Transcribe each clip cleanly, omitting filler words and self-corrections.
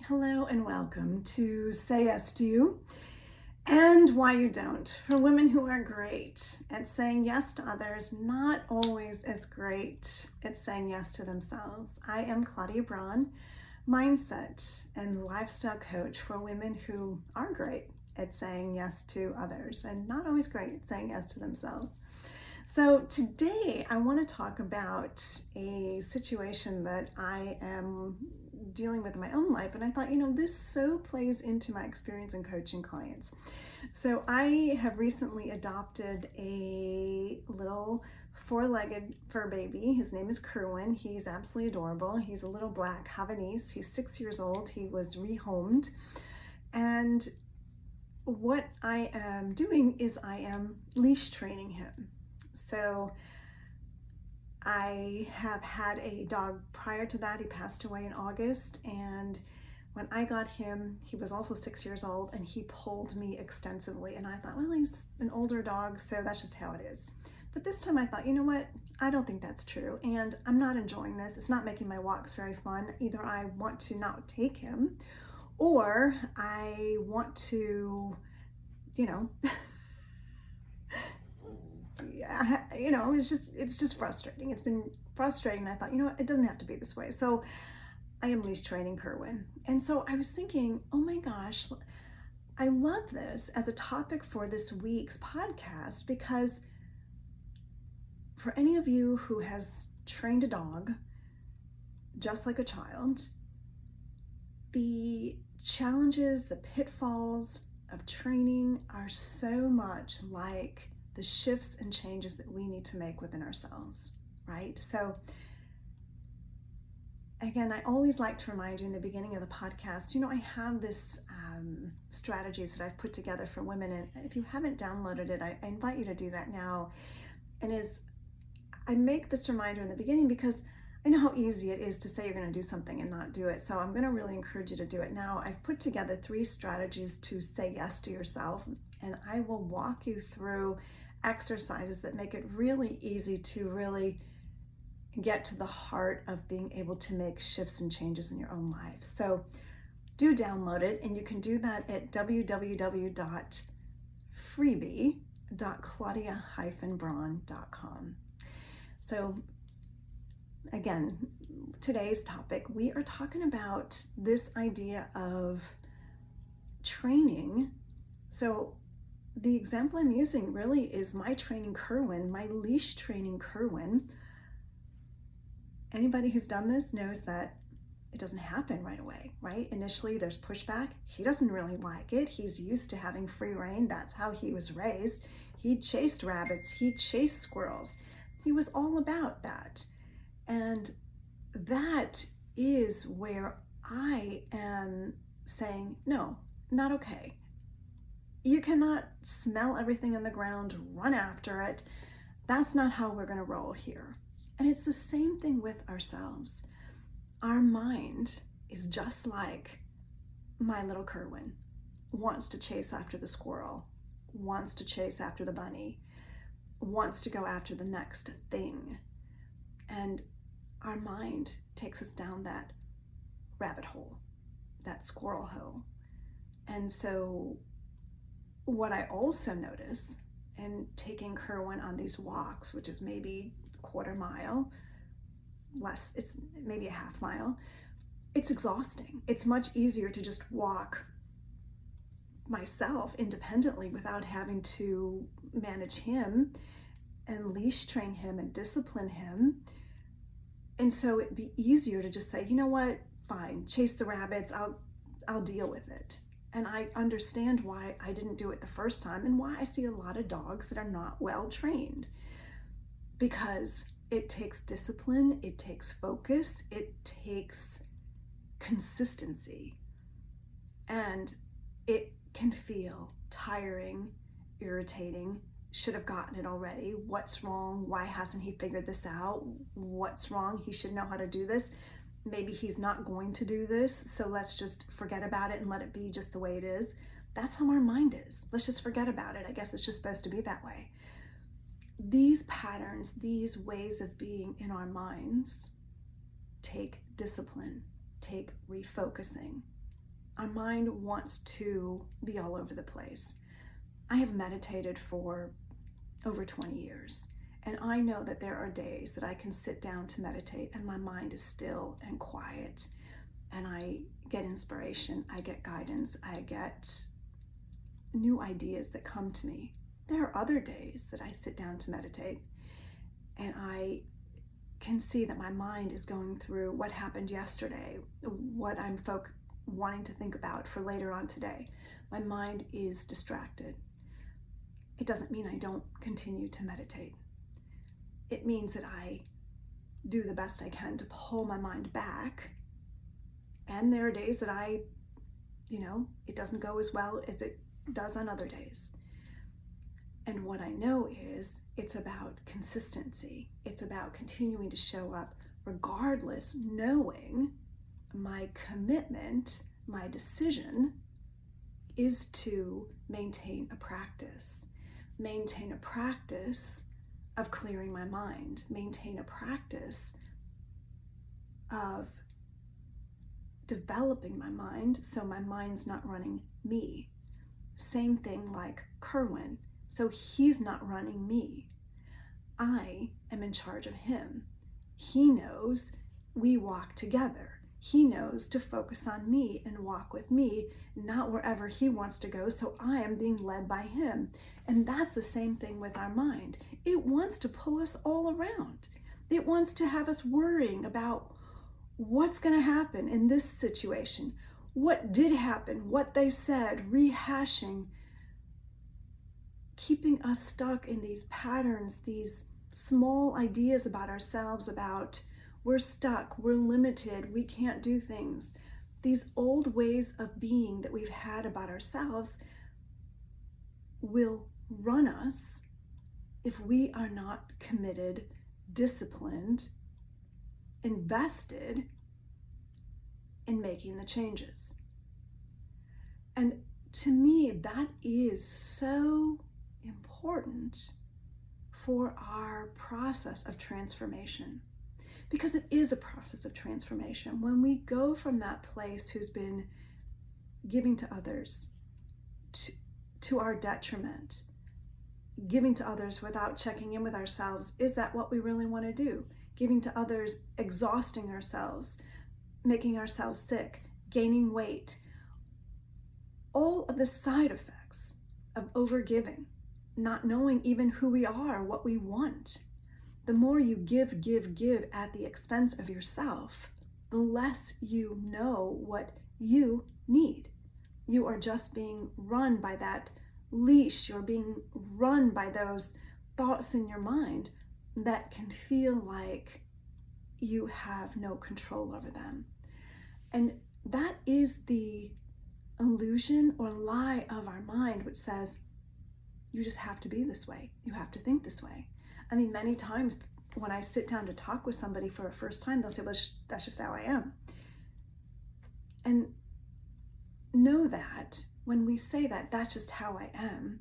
Hello and welcome to Say Yes to You and Why You Don't, for women who are great at saying yes to others, not always as great at saying yes to themselves. I am Claudia Braun, mindset and lifestyle coach for women who are great at saying yes to others and not always great at saying yes to themselves. So today I want to talk about a situation that I am dealing with in my own life, and I thought, this so plays into my experience in coaching clients. So I have recently adopted a little four-legged fur baby. His name is Kerwin. He's absolutely adorable. He's a little black Havanese. He's 6 years old. He was rehomed, and what I am doing is I am leash training him. So I have had a dog prior to that. He passed away in August, and when I got him, he was also 6 years old, and he pulled me extensively. And I thought, well, he's an older dog, so that's just how it is. But this time I thought, you know what? I don't think that's true, and I'm not enjoying this. It's not making my walks very fun. Either I want to not take him, or I want to, it's just frustrating. It's been frustrating. I thought, it doesn't have to be this way. So I am leash training Kerwin. And so I was thinking, oh my gosh, I love this as a topic for this week's podcast, because for any of you who has trained a dog just like a child, the challenges, the pitfalls of training are so much like the shifts and changes that we need to make within ourselves, right? So again, I always like to remind you in the beginning of the podcast, I have this strategies that I've put together for women, and if you haven't downloaded it, I invite you to do that now. And I make this reminder in the beginning because I know how easy it is to say you're going to do something and not do it. So I'm going to really encourage you to do it now. I've put together 3 strategies to say yes to yourself, and I will walk you through exercises that make it really easy to really get to the heart of being able to make shifts and changes in your own life. So do download it, and you can do that at www.freebie.claudia-braun.com. So again, today's topic, we are talking about this idea of training. So the example I'm using really is my training Kerwin, my leash training Kerwin. Anybody who's done this knows that it doesn't happen right away, right? Initially, there's pushback. He doesn't really like it. He's used to having free rein. That's how he was raised. He chased rabbits. He chased squirrels. He was all about that. And that is where I am saying, no, not okay. You cannot smell everything on the ground, run after it. That's not how we're going to roll here. And it's the same thing with ourselves. Our mind is just like my little Kerwin, wants to chase after the squirrel, wants to chase after the bunny, wants to go after the next thing. And our mind takes us down that rabbit hole, that squirrel hole. And so what I also notice in taking Kerwin on these walks, which is maybe a quarter mile, less, it's maybe a half mile, it's exhausting. It's much easier to just walk myself independently without having to manage him and leash train him and discipline him. And so it'd be easier to just say, you know what, fine, chase the rabbits, I'll deal with it. And I understand why I didn't do it the first time, and why I see a lot of dogs that are not well trained, because it takes discipline, it takes focus, it takes consistency, and it can feel tiring, irritating. Should have gotten it already. What's wrong? Why hasn't he figured this out? What's wrong? He should know how to do this. Maybe he's not going to do this, so let's just forget about it and let it be just the way it is. That's how our mind is. Let's just forget about it. I guess it's just supposed to be that way. These patterns, these ways of being in our minds take discipline, take refocusing. Our mind wants to be all over the place. I have meditated for over 20 years, and I know that there are days that I can sit down to meditate and my mind is still and quiet, and I get inspiration, I get guidance, I get new ideas that come to me. There are other days that I sit down to meditate and I can see that my mind is going through what happened yesterday, what I'm wanting to think about for later on today. My mind is distracted. It doesn't mean I don't continue to meditate. It means that I do the best I can to pull my mind back. And there are days that it doesn't go as well as it does on other days. And what I know is it's about consistency. It's about continuing to show up regardless, knowing my commitment, my decision is to maintain a practice of clearing my mind, maintain a practice of developing my mind so my mind's not running me. Same thing like Kerwin. So he's not running me. I am in charge of him. He knows we walk together. He knows to focus on me and walk with me, not wherever he wants to go, so I am being led by him. And that's the same thing with our mind. It wants to pull us all around. It wants to have us worrying about what's going to happen in this situation, what did happen, what they said, rehashing, keeping us stuck in these patterns, these small ideas about ourselves, about we're stuck, we're limited, we can't do things. These old ways of being that we've had about ourselves will run us if we are not committed, disciplined, invested in making the changes. And to me, that is so important for our process of transformation, because it is a process of transformation. When we go from that place who's been giving to others to our detriment, giving to others without checking in with ourselves, is that what we really want to do? Giving to others, exhausting ourselves, making ourselves sick, gaining weight, all of the side effects of overgiving, not knowing even who we are, what we want. The more you give at the expense of yourself, the less you know what you need. You are just being run by that leash. You're being run by those thoughts in your mind that can feel like you have no control over them. And that is the illusion or lie of our mind, which says, you just have to be this way. You have to think this way. I mean, many times when I sit down to talk with somebody for a first time, they'll say, well, that's just how I am. And know that when we say that, that's just how I am,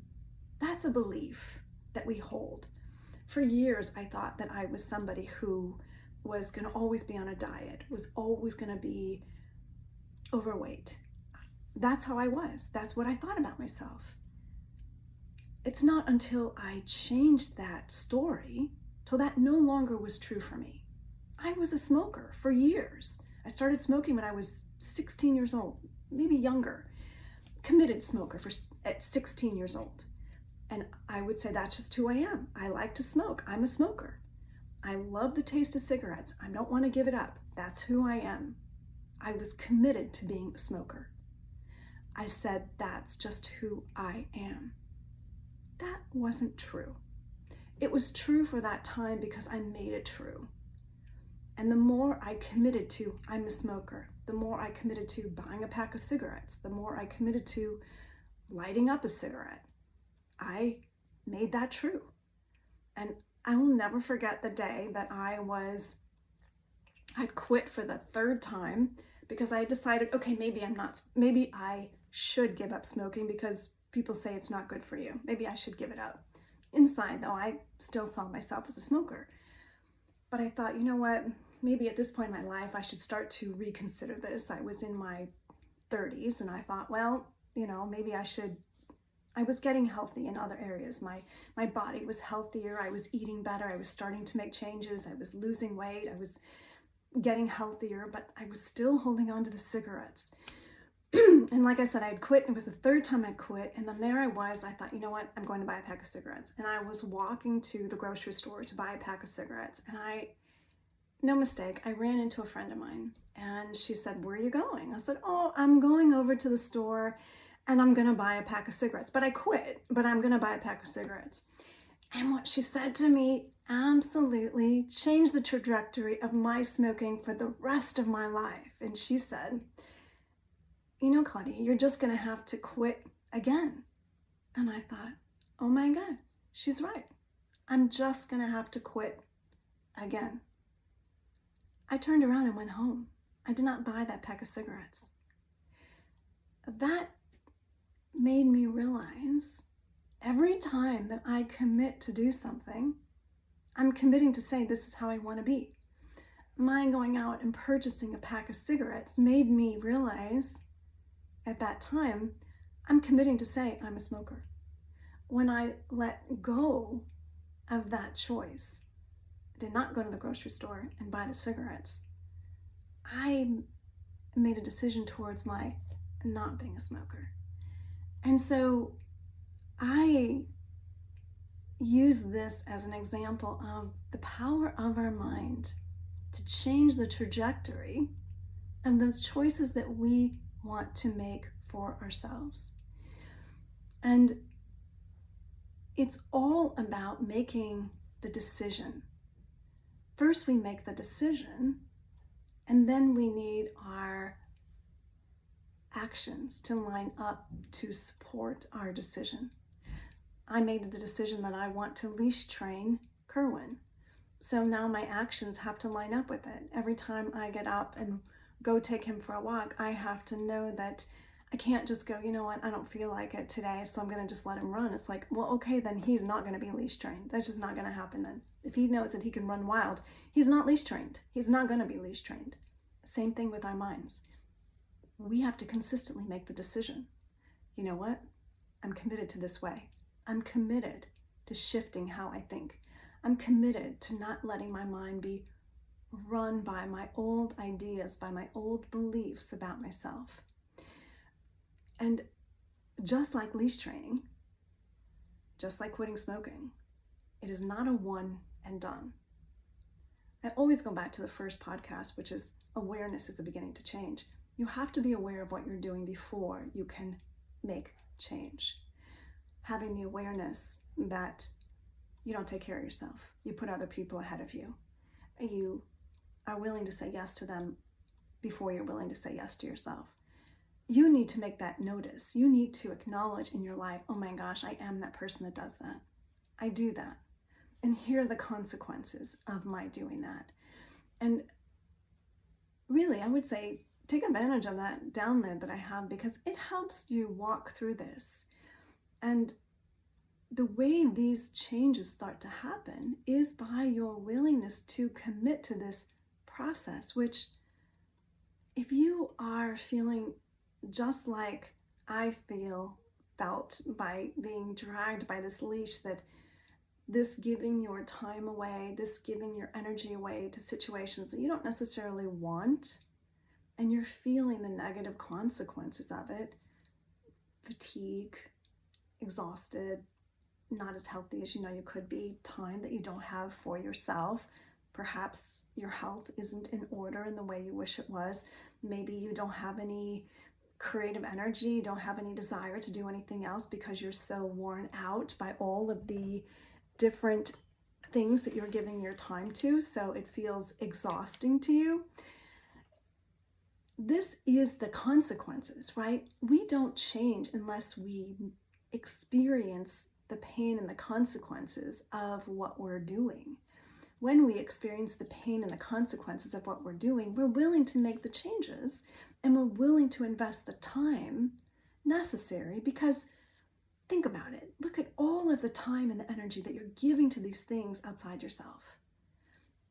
that's a belief that we hold. For years, I thought that I was somebody who was going to always be on a diet, was always going to be overweight. That's how I was. That's what I thought about myself. It's not until I changed that story till that no longer was true for me. I was a smoker for years. I started smoking when I was 16 years old, maybe younger. Committed smoker at 16 years old. And I would say that's just who I am. I like to smoke. I'm a smoker. I love the taste of cigarettes. I don't want to give it up. That's who I am. I was committed to being a smoker. I said, that's just who I am. That wasn't true. It was true for that time because I made it true. And the more I committed to, I'm a smoker, the more I committed to buying a pack of cigarettes, the more I committed to lighting up a cigarette, I made that true. And I will never forget the day that I'd quit for the third time because I decided, okay, maybe I should give up smoking because people say it's not good for you. Maybe I should give it up. Inside, though, I still saw myself as a smoker. But I thought, you know what? Maybe at this point in my life, I should start to reconsider this. I was in my 30s, and I thought, well, maybe I was getting healthy in other areas. My body was healthier. I was eating better. I was starting to make changes. I was losing weight. I was getting healthier, but I was still holding on to the cigarettes. And like I said, I had quit. It was the third time I'd quit. And then there I was. I thought, you know what? I'm going to buy a pack of cigarettes. And I was walking to the grocery store to buy a pack of cigarettes. And no mistake, I ran into a friend of mine. And she said, where are you going? I said, oh, I'm going over to the store and I'm going to buy a pack of cigarettes. But I quit, but I'm going to buy a pack of cigarettes. And what she said to me absolutely changed the trajectory of my smoking for the rest of my life. And she said, Claudia, you're just going to have to quit again. And I thought, oh my God, she's right. I'm just going to have to quit again. I turned around and went home. I did not buy that pack of cigarettes. That made me realize every time that I commit to do something, I'm committing to say, this is how I want to be. My going out and purchasing a pack of cigarettes made me realize at that time, I'm committing to say I'm a smoker. When I let go of that choice, did not go to the grocery store and buy the cigarettes, I made a decision towards my not being a smoker. And so I use this as an example of the power of our mind to change the trajectory of those choices that we want to make for ourselves. And it's all about making the decision. First, we make the decision, and then we need our actions to line up to support our decision. I made the decision that I want to leash train Kerwin. So now my actions have to line up with it. Every time I get up and go take him for a walk, I have to know that I can't just go, you know what, I don't feel like it today, so I'm going to just let him run. It's like, well, okay, then he's not going to be leash trained. That's just not going to happen then. If he knows that he can run wild, he's not leash trained. He's not going to be leash trained. Same thing with our minds. We have to consistently make the decision. You know what? I'm committed to this way. I'm committed to shifting how I think. I'm committed to not letting my mind be run by my old ideas, by my old beliefs about myself. And just like leash training, just like quitting smoking, it is not a one and done. I always go back to the first podcast, which is awareness is the beginning to change. You have to be aware of what you're doing before you can make change. Having the awareness that you don't take care of yourself. You put other people ahead of you. You are willing to say yes to them before you're willing to say yes to yourself. You need to make that notice. You need to acknowledge in your life, oh my gosh, I am that person that does that. I do that. And here are the consequences of my doing that. And really, I would say, take advantage of that download that I have, because it helps you walk through this. And the way these changes start to happen is by your willingness to commit to this process, which if you are feeling just like I felt by being dragged by this leash, that this giving your time away, this giving your energy away to situations that you don't necessarily want, and you're feeling the negative consequences of it, fatigue, exhausted, not as healthy as you know you could be, time that you don't have for yourself. Perhaps your health isn't in order in the way you wish it was. Maybe you don't have any creative energy, you don't have any desire to do anything else because you're so worn out by all of the different things that you're giving your time to, so it feels exhausting to you. This is the consequences, right? We don't change unless we experience the pain and the consequences of what we're doing. When we experience the pain and the consequences of what we're doing, we're willing to make the changes and we're willing to invest the time necessary, because think about it. Look at all of the time and the energy that you're giving to these things outside yourself.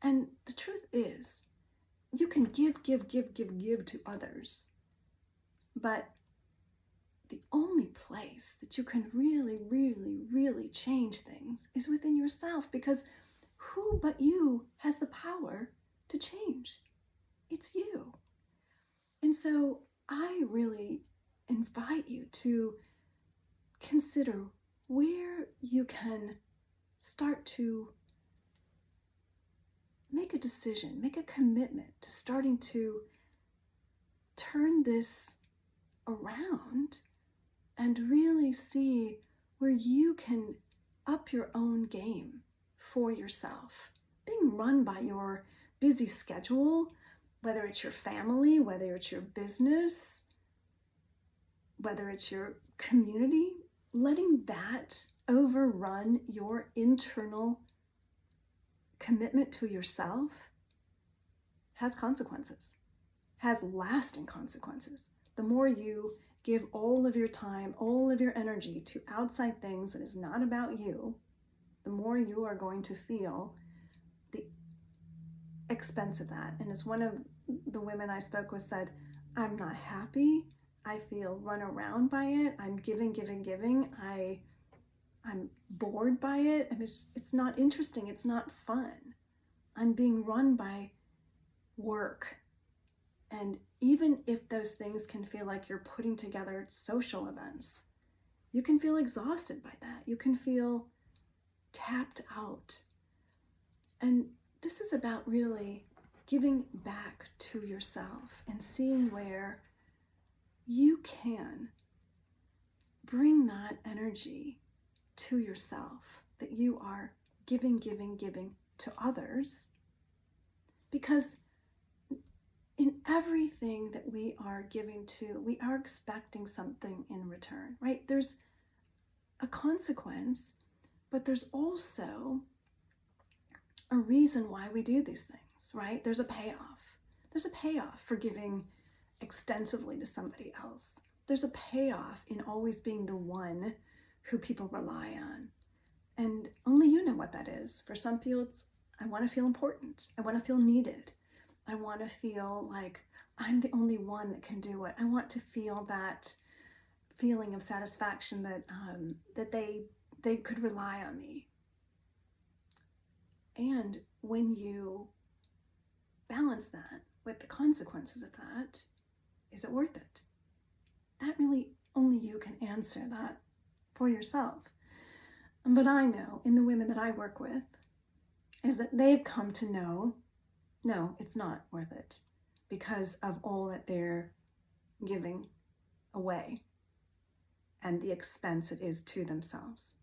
And the truth is, you can give to others But the only place that you can really, really, really change things is within yourself, because who but you has the power to change? It's you. And so I really invite you to consider where you can start to make a decision, make a commitment to starting to turn this around and really see where you can up your own game for yourself. Being run by your busy schedule, whether it's your family, whether it's your business, whether it's your community, letting that overrun your internal commitment to yourself has consequences, has lasting consequences. The more you give all of your time, all of your energy to outside things that is not about you, the more you are going to feel the expense of that. And as one of the women I spoke with said, I'm not happy. I feel run around by it. I'm giving. I'm bored by it. I mean, it's not interesting. It's not fun. I'm being run by work. And even if those things can feel like you're putting together social events, you can feel exhausted by that. You can feel tapped out. And this is about really giving back to yourself and seeing where you can bring that energy to yourself that you are giving to others. Because in everything that we are giving to, we are expecting something in return, right? There's a consequence, but there's also a reason why we do these things, right? There's a payoff. There's a payoff for giving extensively to somebody else. There's a payoff in always being the one who people rely on. And only you know what that is. For some people, it's, I want to feel important. I want to feel needed. I want to feel like I'm the only one that can do it. I want to feel that feeling of satisfaction that they could rely on me. And when you balance that with the consequences of that, is it worth it? That really only you can answer that for yourself. But I know in the women that I work with is that they've come to know, no, it's not worth it because of all that they're giving away and the expense it is to themselves.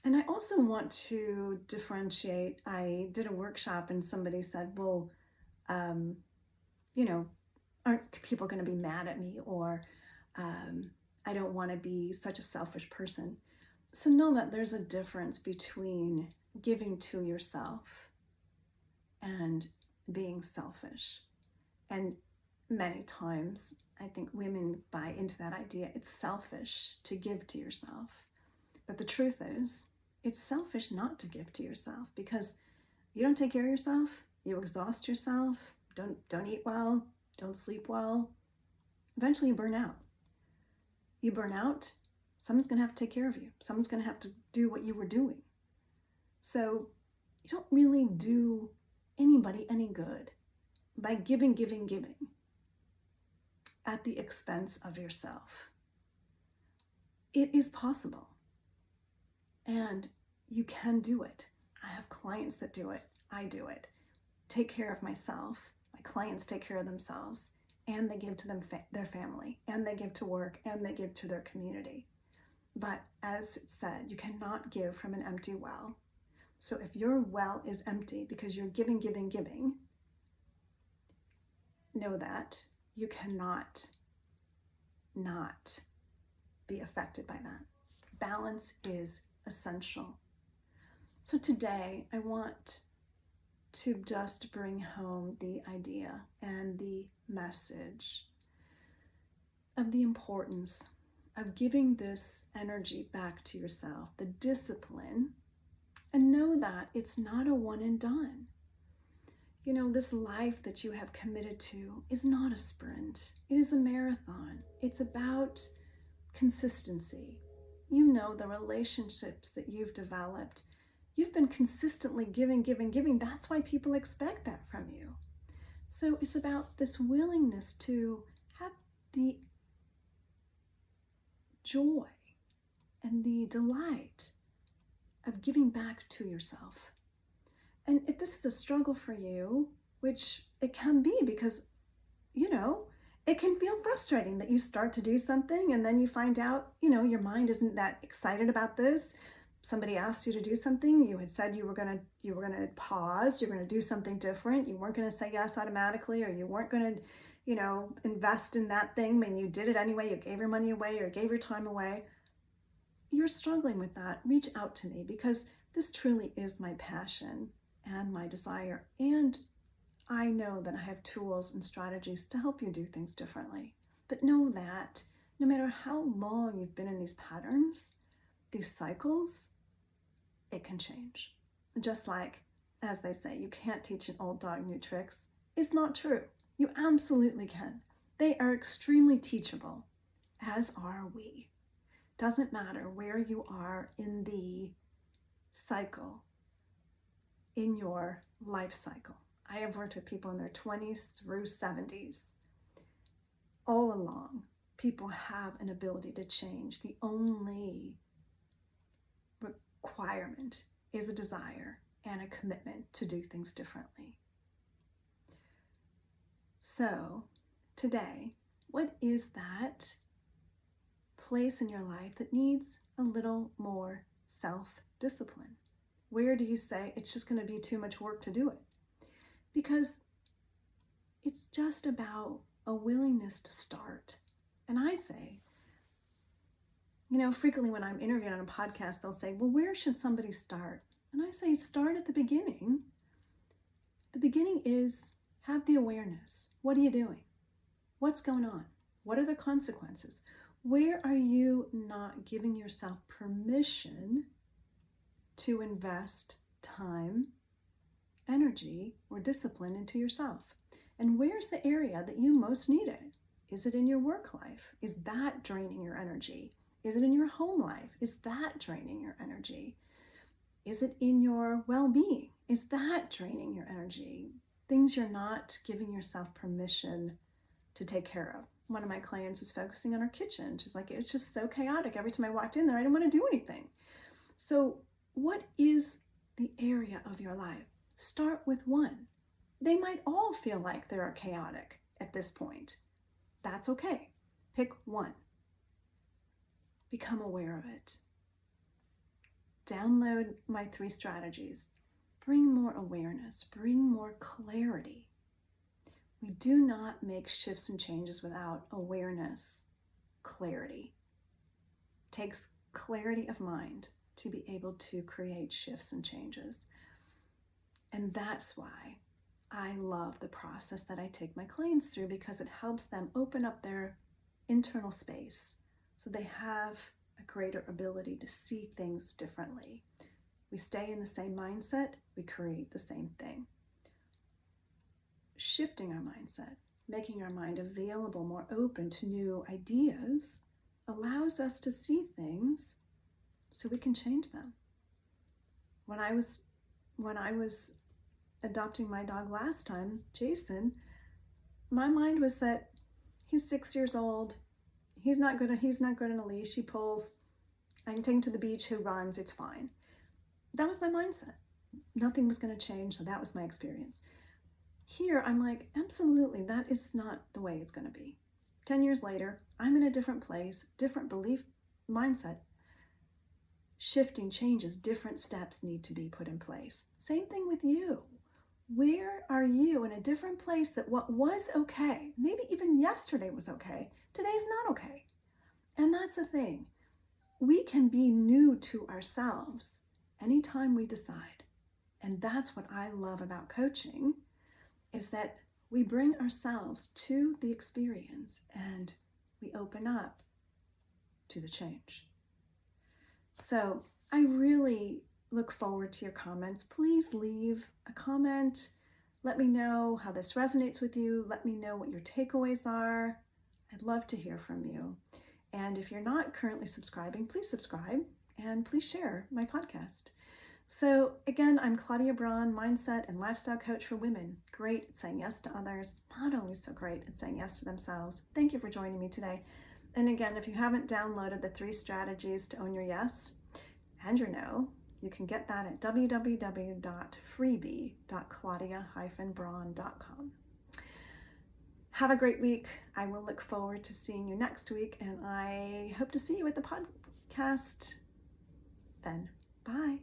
And I also want to differentiate. I did a workshop and somebody said, well, aren't people going to be mad at me, or I don't want to be such a selfish person. So know that there's a difference between giving to yourself and being selfish. And many times, I think women buy into that idea. It's selfish to give to yourself. But the truth is, it's selfish not to give to yourself, because you don't take care of yourself, you exhaust yourself, don't eat well, don't sleep well. Eventually you burn out. You burn out, someone's going to have to take care of you. Someone's going to have to do what you were doing. So you don't really do anybody any good by giving at the expense of yourself. It is possible. And you can do it. I have clients that do it. I do it. Take care of myself. My clients take care of themselves, and they give to their family, and they give to work, and they give to their community. But as it said, you cannot give from an empty well. So if your well is empty because you're giving, know that you cannot not be affected by that. Balance is essential. So today I want to just bring home the idea and the message of the importance of giving this energy back to yourself, the discipline, and know that it's not a one and done. This life that you have committed to is not a sprint. It is a marathon. It's about consistency. The relationships that you've developed. You've been consistently giving. That's why people expect that from you. So it's about this willingness to have the joy and the delight of giving back to yourself. And if this is a struggle for you, which it can be because, it can feel frustrating that you start to do something and then you find out, your mind isn't that excited about this. Somebody asked you to do something. You had said you were going to pause. You're going to do something different. You weren't going to say yes automatically, or you weren't going to, invest in that thing. When you did it anyway, you gave your money away or gave your time away. You're struggling with that. Reach out to me, because this truly is my passion and my desire. And I know that I have tools and strategies to help you do things differently. But know that no matter how long you've been in these patterns, these cycles, it can change. Just like, as they say, you can't teach an old dog new tricks. It's not true. You absolutely can. They are extremely teachable, as are we. Doesn't matter where you are in the cycle, in your life cycle. I have worked with people in their 20s through 70s. All along, people have an ability to change. The only requirement is a desire and a commitment to do things differently. So, today, what is that place in your life that needs a little more self-discipline? Where do you say it's just going to be too much work to do it? Because it's just about a willingness to start. And I say, frequently when I'm interviewed on a podcast, they'll say, well, where should somebody start? And I say, start at the beginning. The beginning is have the awareness. What are you doing? What's going on? What are the consequences? Where are you not giving yourself permission to invest time, energy, or discipline into yourself? And where's the area that you most need it? Is it in your work life? Is that draining your energy? Is it in your home life? Is that draining your energy? Is it in your well-being? Is that draining your energy? Things you're not giving yourself permission to take care of. One of my clients is focusing on her kitchen. She's like, it's just so chaotic. Every time I walked in there, I didn't want to do anything. So what is the area of your life? Start with one. They might all feel like they're chaotic at this point. That's okay. Pick one. Become aware of it. Download my 3 strategies. Bring more awareness. Bring more clarity. We do not make shifts and changes without awareness, clarity. It takes clarity of mind to be able to create shifts and changes. And that's why I love the process that I take my clients through, because it helps them open up their internal space so they have a greater ability to see things differently. We stay in the same mindset, we create the same thing. Shifting our mindset, making our mind available, more open to new ideas, allows us to see things so we can change them. When I was adopting my dog last time, Jason, my mind was that he's 6 years old. He's not good on a leash. He pulls. I can take him to the beach. He runs. It's fine. That was my mindset. Nothing was going to change. So that was my experience. Here, I'm like, absolutely, that is not the way it's going to be. 10 years later, I'm in a different place, different belief, mindset. Shifting changes, different steps need to be put in place. Same thing with you. Where are you in a different place that what was okay, maybe even yesterday was okay, today's not okay? And that's the thing. We can be new to ourselves anytime we decide. And that's what I love about coaching, is that we bring ourselves to the experience and we open up to the change. So I really look forward to your comments. Please leave a comment, Let me know how this resonates with you. Let me know what your takeaways are. I'd love to hear from you. And if you're not currently subscribing, please subscribe and please share my podcast. So again, I'm Claudia Braun, mindset and lifestyle coach for women. Great at saying yes to others, not always so great at saying yes to themselves. Thank you for joining me today. And again, if you haven't downloaded the 3 strategies to own your yes and your no, you can get that at www.freebie.claudia-braun.com. Have a great week. I will look forward to seeing you next week, and I hope to see you at the podcast then. Bye.